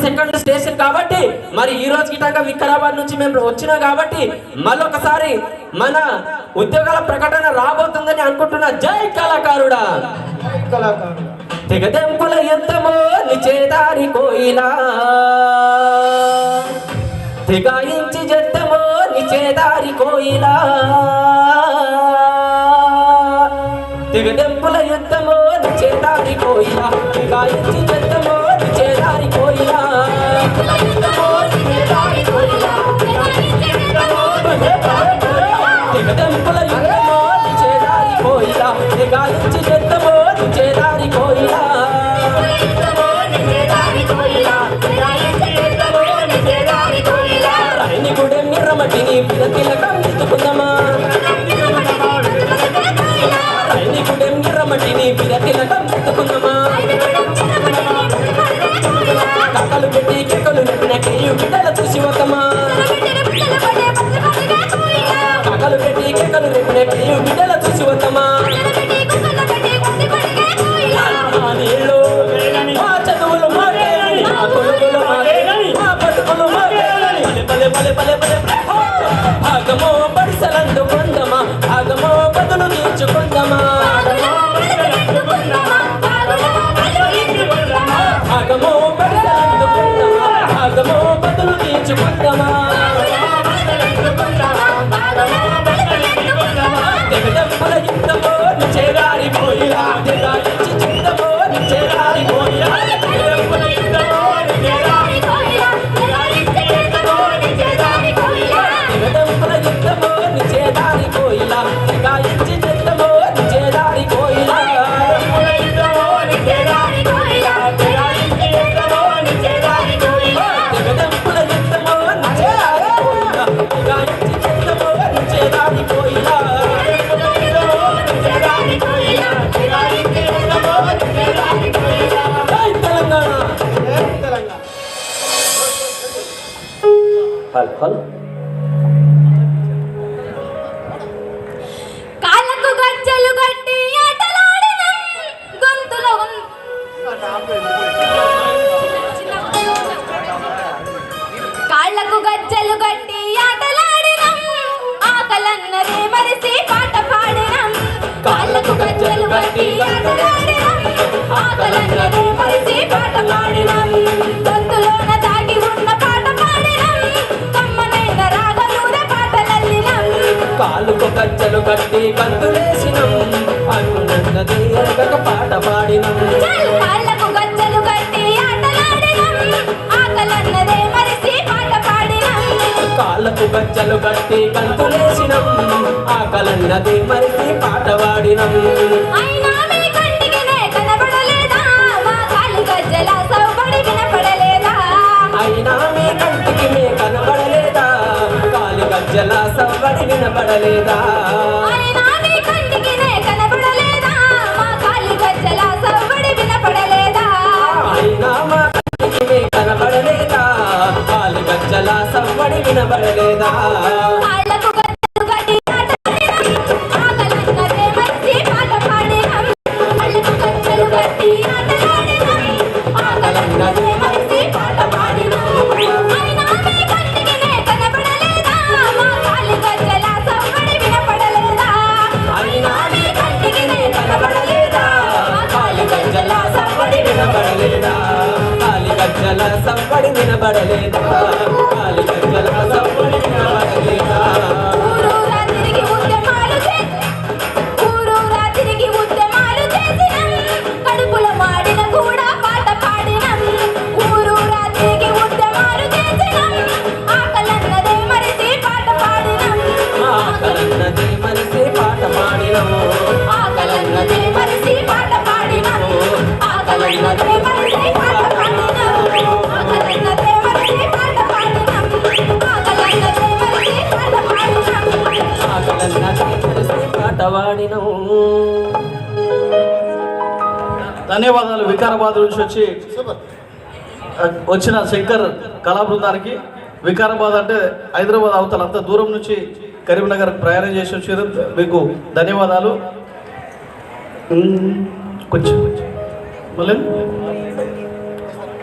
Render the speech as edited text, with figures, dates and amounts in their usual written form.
Second station కాబట్టి మరి ఈ రోజు గిటంగా వికారాబాద్ నుంచి మేము వచ్చినా కాబట్టి మళ్ళొకసారి మన ఉద్యోగాల ప్రకటన రాబోతుందని అనుకుంటున్నా. జై కళాకారుడా. తెగదెంపుల యుద్ధమో నిచేదారి కోయిలా, తెగాయించి జద్దమో నిచేదారి కోయిలా, తెగదెంపుల యుద్ధమో నిచేదారి కోయిలా, తెగాయించి జద్దమో నిచేదారి కోయిలా, తెగదెంపుల యుద్ధమో నిచేదారి కోయిలా, తెగాయించి జద్దమో నిచేదారి కోయిలా. రాయనిగూడెం ఎర్రమట్టిని పిలకిలకం దిద్దుకుందామా, రాయనిగూడెం ఎర్రమట్టిని పిలకిలకం దిద్దుకుందామా, కక్కలు పెట్టి కెక్కలు నెప్పిన కేయు బిడ్డల చూసి వద్దమా, కక్కలు పెట్టి కెక్కలు నెప్పిన కేయు బిడ్డల చూసి వద్దమా. నీళ్ళు మా చదువులు మాకేని, మా కొలుగులు మాకేని, మా బతుకులు మాకేని, బలే బలే బలే బలే భాగమో బడిసలందుకుందమా, భాగమో బదులు తీర్చుకుందమా, భాగమో బడిసలందుకుందమా, భాగమో బదులు తీర్చుకుందమా. తెగదెంపుల యుద్ధమో నిచేదారి కోయిలా, తెగాయించి యుద్ధమో నిచేదారి కోయిలా, తెగదెంపుల యుద్ధమో నిచేదారి కోయిలా, తెగాయించి యుద్ధమో నిచేదారి కోయిలా, తెగదెంపుల యుద్ధమో నిచేదారి కోయిలా, తెగాయించి యుద్ధమో నిచేదారి కోయిలా, యుద్ధమో నిచేదారి కోయిలా, తెగాయించి యుద్ధమో నిచేదారి కోయిలా, తెగదెంపుల యుద్ధమో నిచేదారి కోయిలా, తెగాయించి యుద్ధమో నిచేదారి కోయిలా. కాళ్ళకు గజ్జలు కట్టి ఆటలాడినం, గొంతులో కాళ్ళకు గజ్జలు కట్టి ఆటలాడినం, ఆకలన్నదే మరిసి పాట పాడినం. కాళ్ళకు గజ్జలు కట్టి ఆటలాడినం, ఆకలన్నదే మరిసి పాట పాడినం. గొంతులోన దాగి ఉన్న పాట పాడినం, కమ్మనైన రాగలూర పాటలల్లినం. కాలుకు గజ్జలు కట్టి కంతులేసినం, అనున్నది ఎరగక పాట పాడినం. కాళ్ళకు గజ్జలు కట్టి ఆటలాడినం, ఆకలన్నదే మరిసి పాట పాడినం. కాళ్ళకు గజ్జలు కట్టి కంతులేసినం, ఆకలన్నది మరిసి పాట పాడినం. అయినా మీ కంటికినే కనబడలేదా, మా కాలి గజ్జల సౌబడి వినపడలేదా, అయినా మీ కంటికి మే కనబడలేదా, కాలి గజ్జల సవ్వడి వినపడలేదా, అయినా మీ కంటికినే కనబడలేదా, మా కాలి గజ్జల సౌబడి వినపడలేదా, అయినా మా కంటికి మే కనబడలేదా, కాలి గజ్జల సవ్వడి వినపడలేదా. కాళ్ళకు గజ్జలు కట్టి ఆటలాడినం, ఆకలన్నదే మరిసి పాట పాడినం. కాళ్ళకు గజ్జలు కట్టి ఆటలాడినం, ఆకలన్నదే మరిసి పాట పాడినం. అయినా మీ కంటికినే కనబడలేదా, మా కాలి గజ్జల సవ్వడి వినపడలేదా, అయినా మీ కంటికి మే కనబడలేదా, కాలి గజ్జల సవ్వడి వినపడలేదా, కాలి గజ్జల సవ్వడి వినపడలేదా, కాలి గజ్జల సవ్వడి వినపడలేదా. ఊరూరా తిరిగి ఉద్యమాలు ఊరూరా తిరిగి ఉద్యమాలు చేసినం, కడుపుల మాడిన కూడా పాట పాడినం. ఊరూరా తిరిగి ఉద్యమాలు చేసినం, ఆకలన్నదే మరిసి పాట పాడినం. ఆకలన్నది మరిసి పాట పాడినము, ఆకలన్నదే మరిసి పాట పాడినం. ఆకలన్నదే మరిసి పాట పాడినం. ఆకలన్నదే మరిసి పాట పాడినం. ఆకలన్నదే మరిసి పాట పాడినం. ఆకలన్నది మరిసి పాట పాడినము. ధన్యవాదాలు. వికారాబాద్ నుంచి వచ్చిన శంకర్ కళా బృందానికి. వికారాబాద్ అంటే హైదరాబాద్ అవతల అంత దూరం నుంచి కరీంనగర్ ప్రయాణం చేసి వచ్చారు, మీకు ధన్యవాదాలు. కొంచెం మళ్ళీ